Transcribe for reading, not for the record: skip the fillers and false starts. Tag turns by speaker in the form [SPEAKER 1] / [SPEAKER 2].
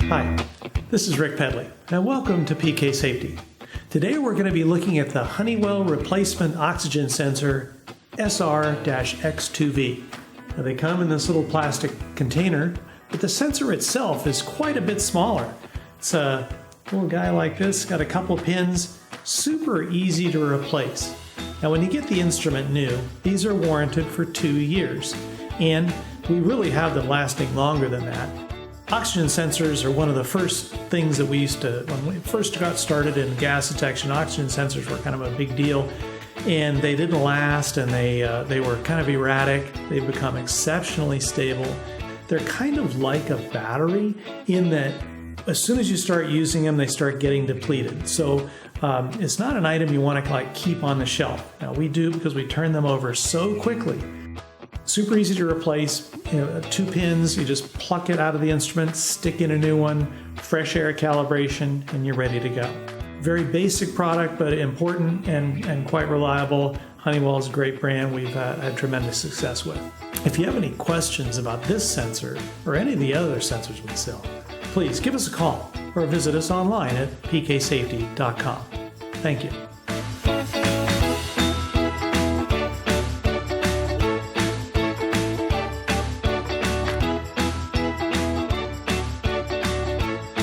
[SPEAKER 1] Hi, this is Rick Pedley, and welcome to PK Safety. Today we're going to be looking at the Honeywell Replacement Oxygen Sensor SR-X2V. Now, they come in this little plastic container, but the sensor itself is quite a bit smaller. It's a little guy like this, got a couple pins, super easy to replace. Now when you get the instrument new, these are warranted for 2 years, and we really have them lasting longer than that. Oxygen sensors are one of the first things that we used to, when we first got started in gas detection, oxygen sensors were kind of a big deal, and they didn't last, and they were kind of erratic. They've become exceptionally stable. They're kind of like a battery in that as soon as you start using them, they start getting depleted. So it's not an item you want to keep on the shelf. Now we do, because we turn them over so quickly. Super easy to replace. 2 pins, you just pluck it out of the instrument, stick in a new one, fresh air calibration, and you're ready to go. Very basic product, but important and quite reliable. Honeywell is a great brand we've had tremendous success with. If you have any questions about this sensor or any of the other sensors we sell, please give us a call or visit us online at pksafety.com. Thank you.